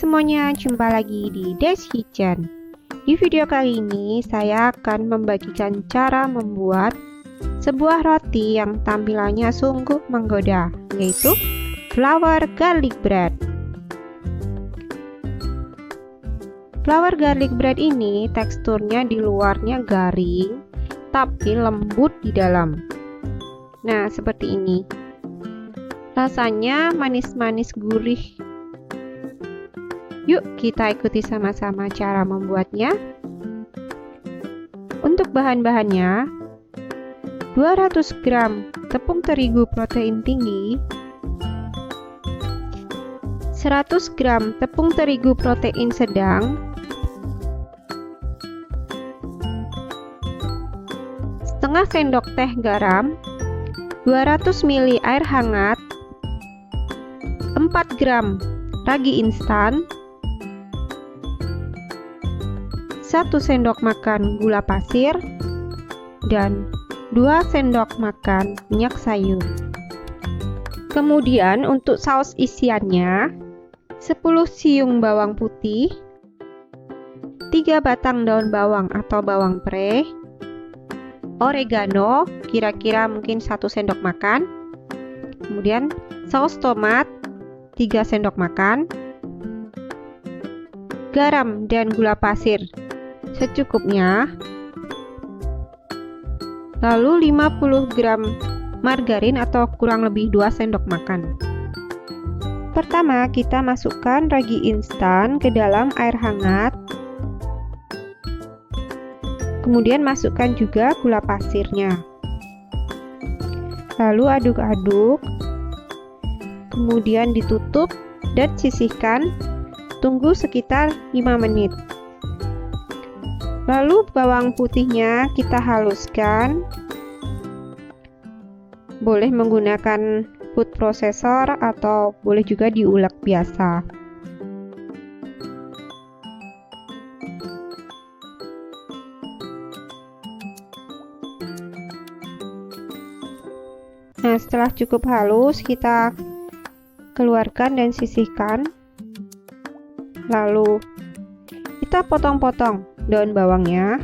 semuanya, jumpa lagi di Des Kitchen. Di video kali ini saya akan membagikan cara membuat sebuah roti yang tampilannya sungguh menggoda, yaitu flour garlic bread. Flour garlic bread ini teksturnya di luarnya garing, tapi lembut di dalam. Nah, seperti ini. Rasanya manis-manis gurih. Yuk kita ikuti sama-sama cara membuatnya. Untuk bahan-bahannya, 200 gram tepung terigu protein tinggi, 100 gram tepung terigu protein sedang, setengah sendok teh garam, 200 ml air hangat, 4 gram ragi instan, 1 sendok makan gula pasir, dan 2 sendok makan minyak sayur. Kemudian untuk saus isiannya, 10 siung bawang putih, 3 batang daun bawang atau bawang pre, oregano kira-kira mungkin 1 sendok makan, kemudian saus tomat 3 sendok makan, garam dan gula pasir secukupnya, lalu 50 gram margarin atau kurang lebih 2 sendok makan. Pertama, kita masukkan ragi instan ke dalam air hangat, kemudian masukkan juga gula pasirnya, lalu aduk-aduk, kemudian ditutup dan sisihkan, tunggu sekitar 5 menit. Lalu bawang putihnya kita haluskan, boleh menggunakan food processor atau boleh juga diulek biasa. Nah, setelah cukup halus, kita keluarkan dan sisihkan. Lalu kita potong-potong daun bawangnya.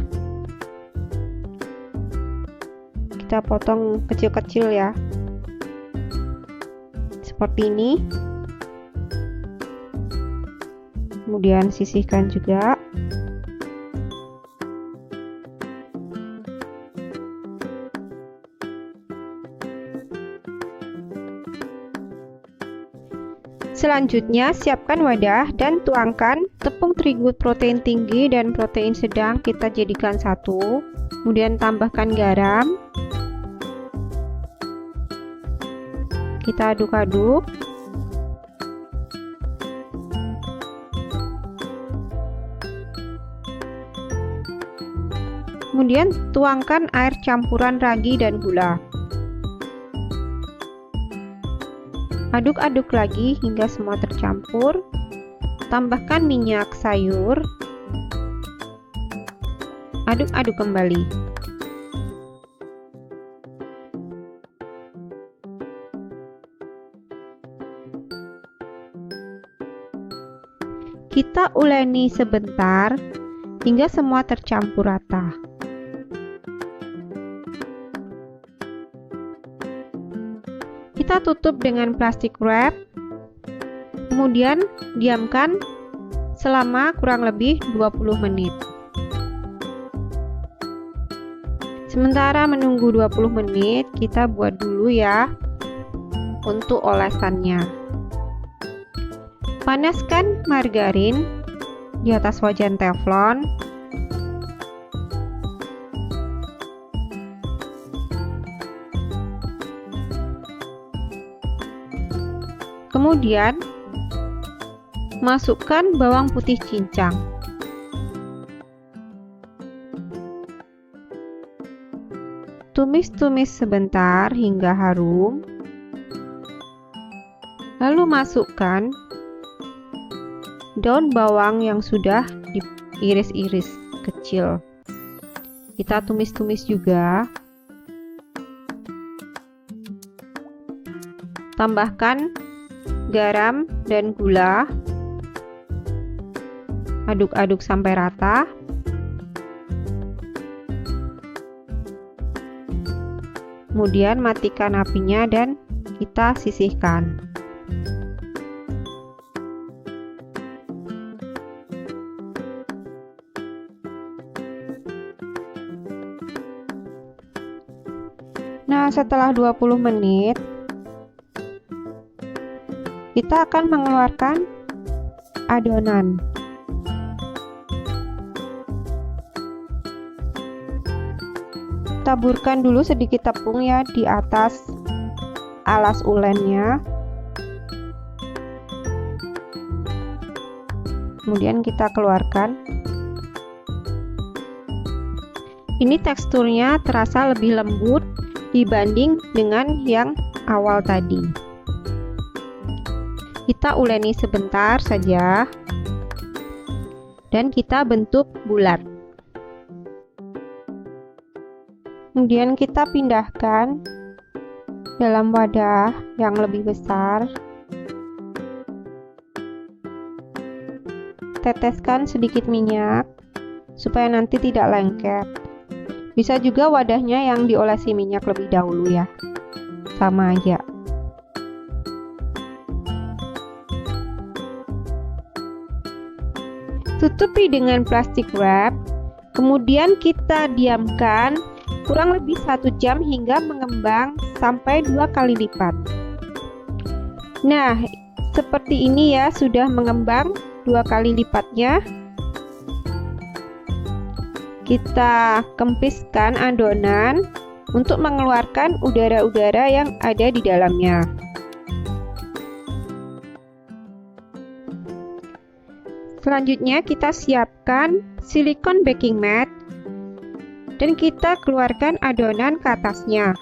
Kita potong kecil-kecil ya. Seperti ini. Kemudian sisihkan juga. Selanjutnya, siapkan wadah dan tuangkan tepung terigu protein tinggi dan protein sedang, kita jadikan satu. Kemudian tambahkan garam. Kita aduk-aduk. Kemudian tuangkan air campuran ragi dan gula. Aduk-aduk lagi hingga semua tercampur. Tambahkan minyak sayur. Aduk-aduk kembali. Kita uleni sebentar hingga semua tercampur rata. Kita tutup dengan plastik wrap, kemudian diamkan selama kurang lebih 20 menit. Sementara menunggu 20 menit, kita buat dulu ya untuk olesannya. Panaskan margarin di atas wajan teflon. Kemudian masukkan bawang putih cincang. Tumis-tumis sebentar hingga harum. Lalu masukkan daun bawang yang sudah diiris-iris kecil. Kita tumis-tumis juga. Tambahkan garam dan gula. Aduk-aduk sampai rata. Kemudian matikan apinya dan kita sisihkan. Nah, setelah 20 menit kita akan mengeluarkan adonan. Taburkan dulu sedikit tepung ya di atas alas ulennya. Kemudian kita keluarkan. Ini teksturnya terasa lebih lembut dibanding dengan yang awal tadi. Kita uleni sebentar saja dan kita bentuk bulat. Kemudian kita pindahkan dalam wadah yang lebih besar. Teteskan sedikit minyak supaya nanti tidak lengket. Bisa juga wadahnya yang diolesi minyak lebih dahulu ya. Sama aja. Tutupi dengan plastik wrap. Kemudian kita diamkan kurang lebih 1 jam hingga mengembang sampai 2 kali lipat. Nah, seperti ini ya, sudah mengembang 2 kali lipatnya. Kita kempiskan adonan untuk mengeluarkan udara-udara yang ada di dalamnya. Selanjutnya kita siapkan silikon baking mat dan kita keluarkan adonan ke atasnya.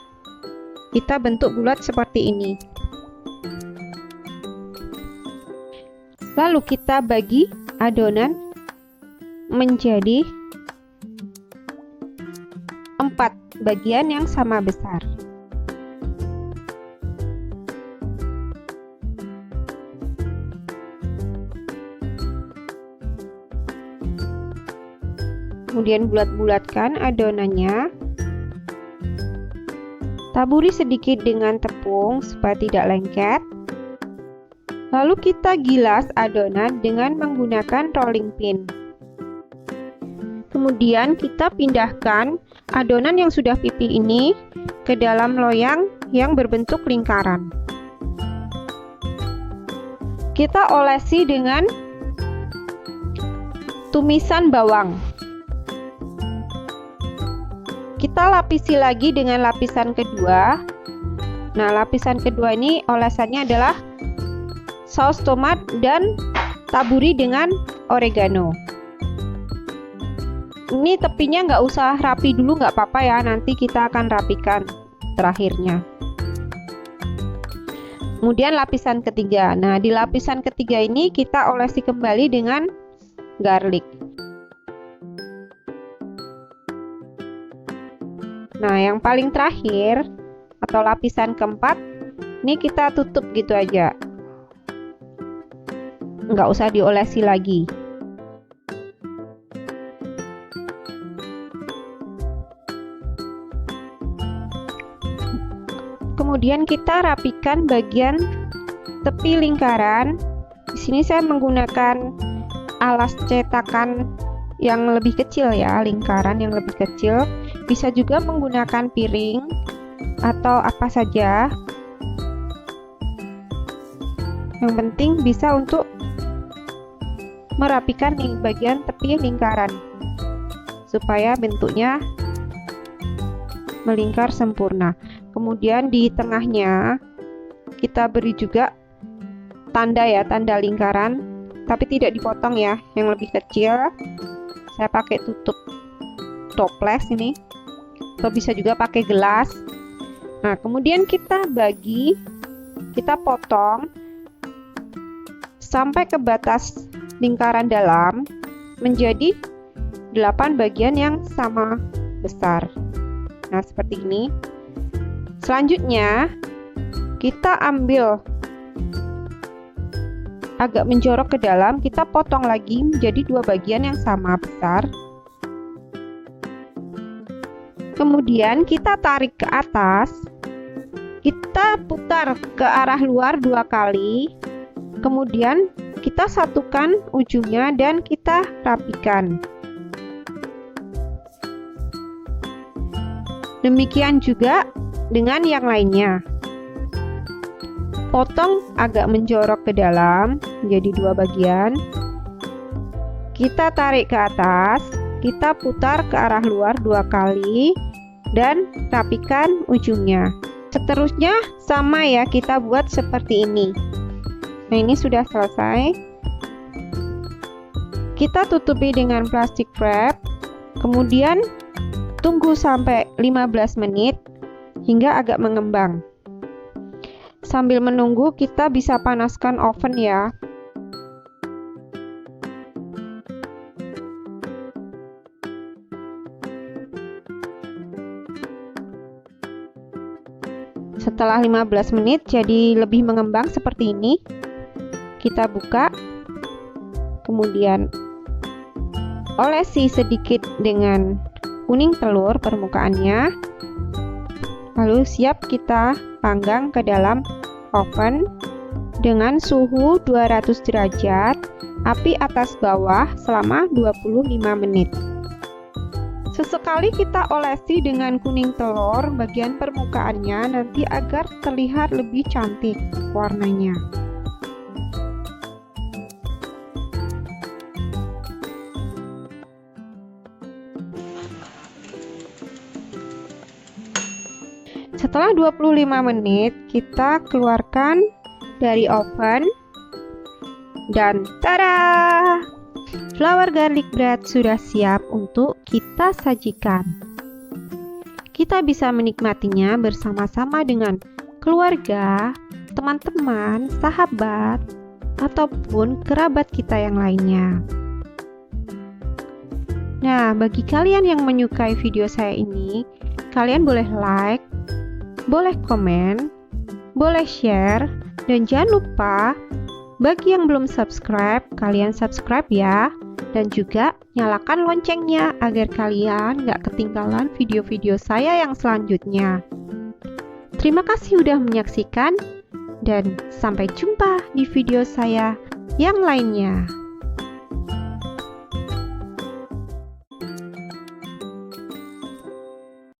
Kita bentuk bulat seperti ini. Lalu kita bagi adonan menjadi 4 bagian yang sama besar. Kemudian bulat-bulatkan adonannya. Taburi sedikit dengan tepung supaya tidak lengket. Lalu kita gilas adonan dengan menggunakan rolling pin. Kemudian kita pindahkan adonan yang sudah pipih ini ke dalam loyang yang berbentuk lingkaran. Kita olesi dengan tumisan bawang. Kita lapisi lagi dengan lapisan kedua. Nah, lapisan kedua ini olesannya adalah saus tomat dan taburi dengan oregano. Ini tepinya nggak usah rapi dulu, nggak apa-apa ya, nanti kita akan rapikan terakhirnya. Kemudian lapisan ketiga. Nah, di lapisan ketiga ini kita olesi kembali dengan garlic. Nah, yang paling terakhir atau lapisan keempat, ini kita tutup gitu aja. Nggak usah diolesi lagi. Kemudian kita rapikan bagian tepi lingkaran. Di sini saya menggunakan alas cetakan yang lebih kecil ya, lingkaran yang lebih kecil. Bisa juga menggunakan piring atau apa saja. Yang penting bisa untuk merapikan nih bagian tepi lingkaran supaya bentuknya melingkar sempurna. Kemudian di tengahnya kita beri juga tanda ya, tanda lingkaran, tapi tidak dipotong ya, yang lebih kecil. Saya pakai tutup toples ini, atau bisa juga pakai gelas. Nah, kemudian kita bagi, kita potong sampai ke batas lingkaran dalam menjadi 8 bagian yang sama besar. Nah, seperti ini. Selanjutnya kita ambil agak menjorok ke dalam, kita potong lagi menjadi dua bagian yang sama besar. Kemudian kita tarik ke atas, kita putar ke arah luar 2 kali, kemudian kita satukan ujungnya dan kita rapikan. Demikian juga dengan yang lainnya. Potong agak menjorok ke dalam menjadi dua bagian. Kita tarik ke atas, kita putar ke arah luar 2 kali dan rapikan ujungnya. Seterusnya sama ya, kita buat seperti ini. Nah, ini sudah selesai. Kita tutupi dengan plastik wrap. Kemudian tunggu sampai 15 menit hingga agak mengembang. Sambil menunggu, kita bisa panaskan oven ya. Setelah 15 menit jadi lebih mengembang seperti ini. Kita buka, kemudian olesi sedikit dengan kuning telur permukaannya. Lalu siap kita panggang ke dalam oven dengan suhu 200 derajat, api atas bawah selama 25 menit. Sesekali kita olesi dengan kuning telur bagian permukaannya nanti agar terlihat lebih cantik warnanya. Setelah 25 menit, kita keluarkan dari oven dan tada! Flour garlic bread sudah siap untuk kita sajikan. Kita bisa menikmatinya bersama-sama dengan keluarga, teman-teman, sahabat, ataupun kerabat kita yang lainnya. Nah, bagi kalian yang menyukai video saya ini, kalian boleh like, boleh komen, boleh share, dan jangan lupa bagi yang belum subscribe, kalian subscribe ya, dan juga nyalakan loncengnya agar kalian gak ketinggalan video-video saya yang selanjutnya. Terima kasih udah menyaksikan, dan sampai jumpa di video saya yang lainnya.